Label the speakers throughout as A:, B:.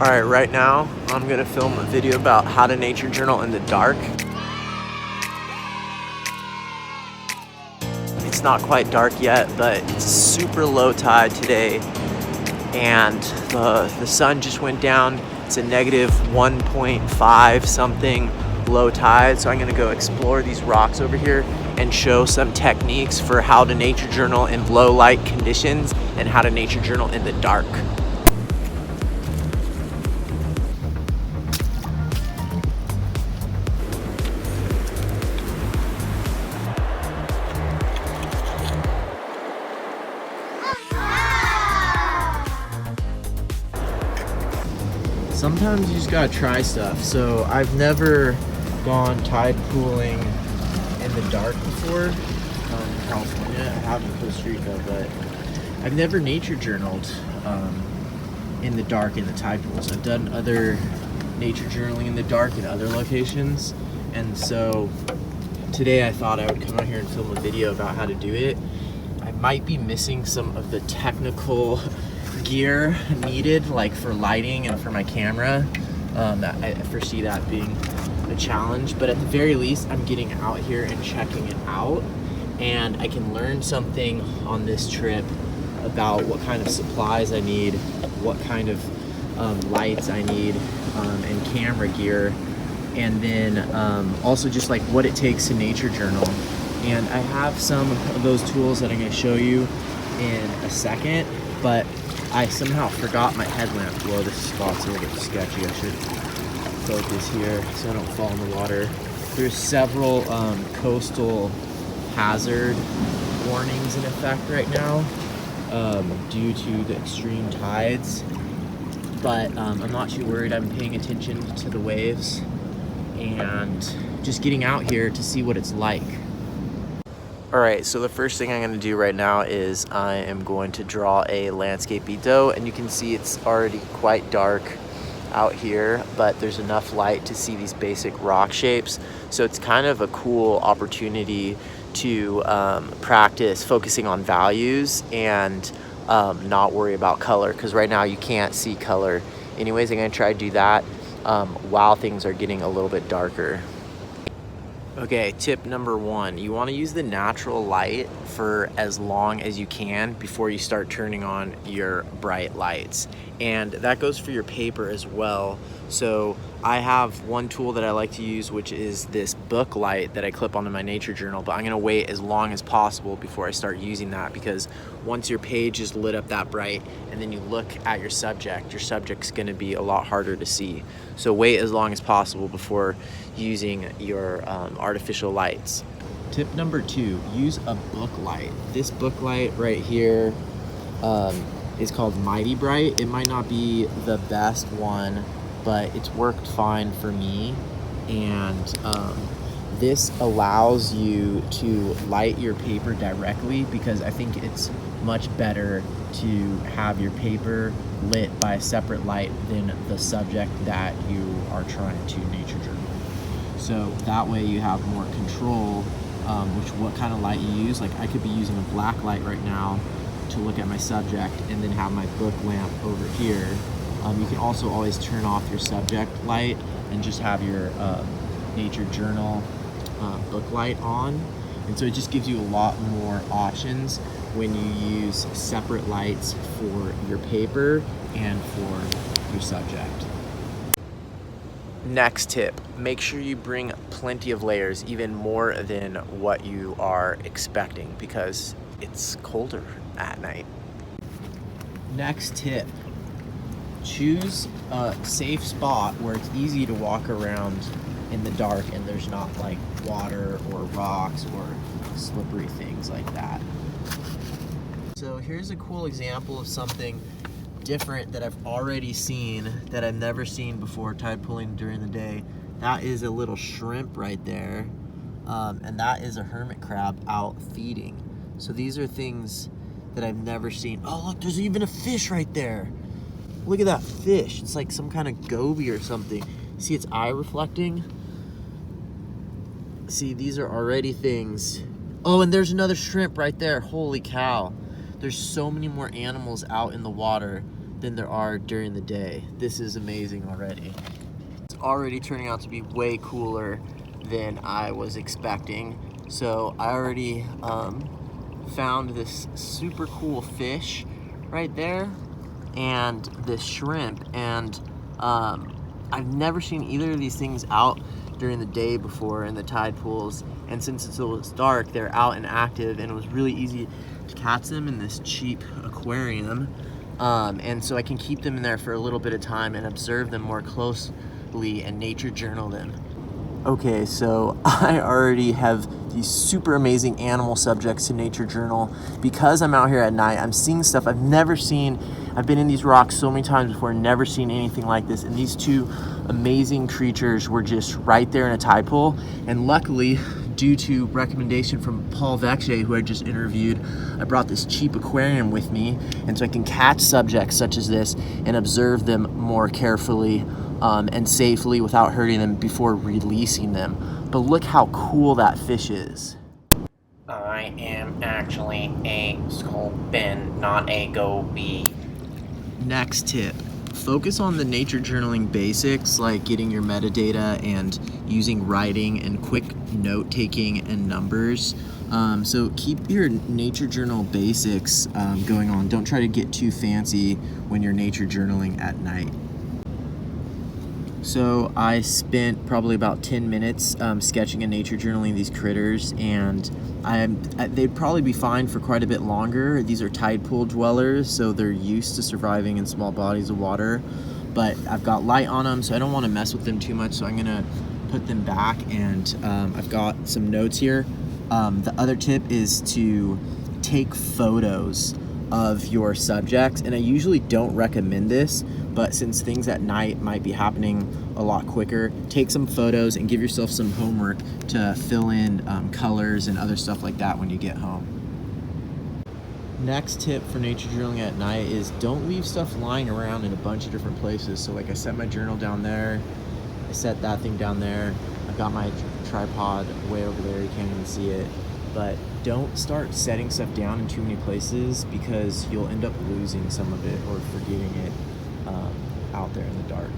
A: Alright, right now I'm gonna film a video about how to nature journal in the dark. It's not quite dark yet, but it's super low tide today, and the sun just went down. It's a negative 1.5 something low tide, so I'm gonna go explore these rocks over here and show some techniques for how to nature journal in low light conditions and how to nature journal in the dark. Sometimes you just gotta try stuff. So I've never gone tide pooling in the dark before in California. I have in Costa Rica, but I've never nature journaled in the dark in the tide pools. I've done other nature journaling in the dark in other locations, and so today I thought I would come out here and film a video about how to do it. I might be missing some of the technical gear needed, like for lighting and for my camera. I foresee that being a challenge, but at the very least I'm getting out here and checking it out, and I can learn something on this trip about what kind of supplies I need, what kind of lights I need, and camera gear, and then also just like what it takes to nature journal. And I have some of those tools that I'm going to show you in a second, but I somehow forgot my headlamp. Whoa, this spot's a little bit sketchy. I should focus here so I don't fall in the water. There's several coastal hazard warnings in effect right now due to the extreme tides, but I'm not too worried. I'm paying attention to the waves and just getting out here to see what it's like. Alright, so the first thing I'm going to do right now is I am going to draw a landscapeito, and you can see it's already quite dark out here, but there's enough light to see these basic rock shapes. So it's kind of a cool opportunity to practice focusing on values and not worry about color, because right now you can't see color. Anyways, I'm going to try to do that while things are getting a little bit darker. Okay, tip number one, you want to use the natural light for as long as you can before you start turning on your bright lights. And that goes for your paper as well. So I have one tool that I like to use, which is this book light that I clip onto my nature journal, but I'm going to wait as long as possible before I start using that, because once your page is lit up that bright and then you look at your subject's going to be a lot harder to see. So wait as long as possible before using your artificial lights. Tip number two, use a book light. This book light right here is called Mighty Bright. It might not be the best one, but it's worked fine for me. And this allows you to light your paper directly, because I think it's much better to have your paper lit by a separate light than the subject that you are trying to nature journal. So that way you have more control what kind of light you use. Like I could be using a black light right now to look at my subject, and then have my book lamp over here. You can also always turn off your subject light and just have your nature journal book light on. And so it just gives you a lot more options when you use separate lights for your paper and for your subject. Next tip, make sure you bring plenty of layers, even more than what you are expecting, because it's colder at night. Next tip, choose a safe spot where it's easy to walk around in the dark and there's not like water or rocks or slippery things like that. So here's a cool example of something different that I've already seen that I've never seen before tide pooling during the day. That is a little shrimp right there, and that is a hermit crab out feeding. So these are things that I've never seen. Oh look, there's even a fish right there. Look at that fish. It's like some kind of goby or something. See its eye reflecting? See, these are already things. Oh, and there's another shrimp right there. Holy cow. There's so many more animals out in the water than there are during the day. This is amazing already. It's already turning out to be way cooler than I was expecting. So I already found this super cool fish right there and this shrimp, and I've never seen either of these things out during the day before in the tide pools, and since it was dark, they're out and active, and it was really easy to catch them in this cheap aquarium, and so I can keep them in there for a little bit of time and observe them more closely and nature journal them. Okay, so I already have these super amazing animal subjects to nature journal. Because I'm out here at night, I'm seeing stuff I've never seen. I've been in these rocks so many times before, never seen anything like this. And these two amazing creatures were just right there in a tide pool. And luckily, due to recommendation from Paul Vecche, who I just interviewed, I brought this cheap aquarium with me. And so I can catch subjects such as this and observe them more carefully and safely without hurting them before releasing them. But look how cool that fish is.
B: I am actually a sculpin, not a goby.
A: Next tip, focus on the nature journaling basics like getting your metadata and using writing and quick note taking and numbers. So keep your nature journal basics going on. Don't try to get too fancy when you're nature journaling at night. So I spent probably about 10 minutes sketching and nature journaling these critters, and they'd probably be fine for quite a bit longer. These are tide pool dwellers, so they're used to surviving in small bodies of water, but I've got light on them, so I don't want to mess with them too much, so I'm gonna put them back, and I've got some notes here. The other tip is to take photos of your subjects, and I usually don't recommend this, but since things at night might be happening a lot quicker, take some photos and give yourself some homework to fill in colors and other stuff like that when you get home. Next tip for nature journaling at night is don't leave stuff lying around in a bunch of different places. So like I set my journal down there, I set that thing down there, I've got my tripod way over there, you can't even see it. But don't start setting stuff down in too many places because you'll end up losing some of it or forgetting it out there in the dark.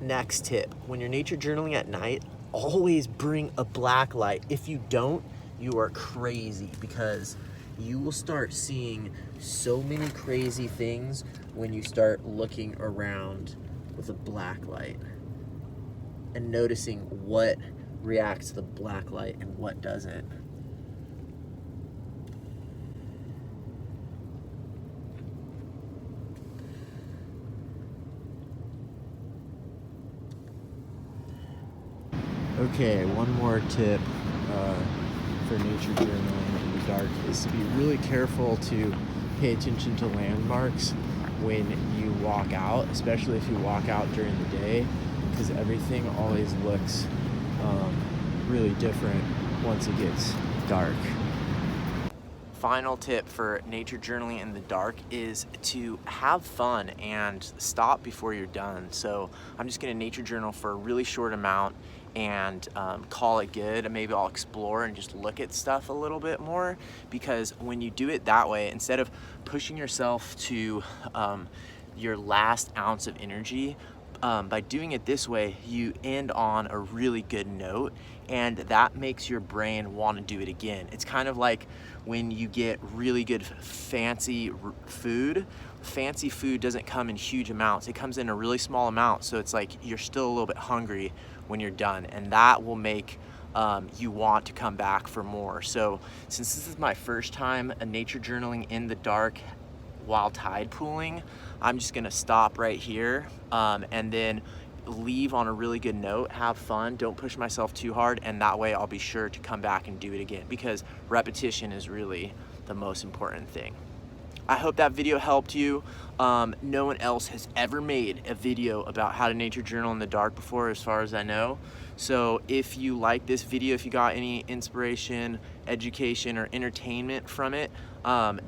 A: Next tip, when you're nature journaling at night, always bring a black light. If you don't, you are crazy, because you will start seeing so many crazy things when you start looking around with a black light and noticing what reacts to the black light and what doesn't. Okay, one more tip for nature journaling in the dark is to be really careful to pay attention to landmarks when you walk out, especially if you walk out during the day, because everything always looks really different once it gets dark. Final tip for nature journaling in the dark is to have fun and stop before you're done. So I'm just gonna nature journal for a really short amount and call it good, and maybe I'll explore and just look at stuff a little bit more, because when you do it that way, instead of pushing yourself to your last ounce of energy, by doing it this way, you end on a really good note, and that makes your brain want to do it again. It's kind of like when you get really good fancy food. Fancy food doesn't come in huge amounts. It comes in a really small amount, so it's like you're still a little bit hungry when you're done, and that will make you want to come back for more. So since this is my first time nature journaling in the dark while tide pooling, I'm just gonna stop right here and then leave on a really good note, have fun, don't push myself too hard, and that way I'll be sure to come back and do it again, because repetition is really the most important thing. I hope that video helped you. No one else has ever made a video about how to nature journal in the dark before, as far as I know. So if you like this video, if you got any inspiration, education, or entertainment from it,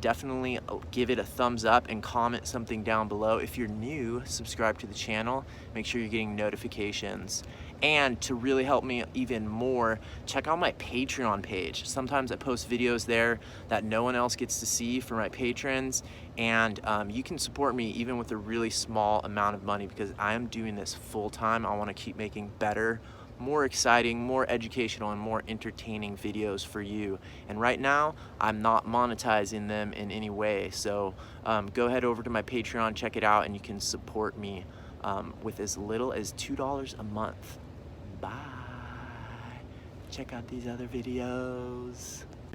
A: definitely give it a thumbs up and comment something down below. If you're new, subscribe to the channel. Make sure you're getting notifications. And to really help me even more, check out my Patreon page. Sometimes I post videos there that no one else gets to see for my patrons, And you can support me even with a really small amount of money, because I am doing this full time. I want to keep making better, more exciting, more educational, and more entertaining videos for you. And right now, I'm not monetizing them in any way. So go ahead over to my Patreon, check it out, and you can support me with as little as $2 a month. Bye. Check out these other videos.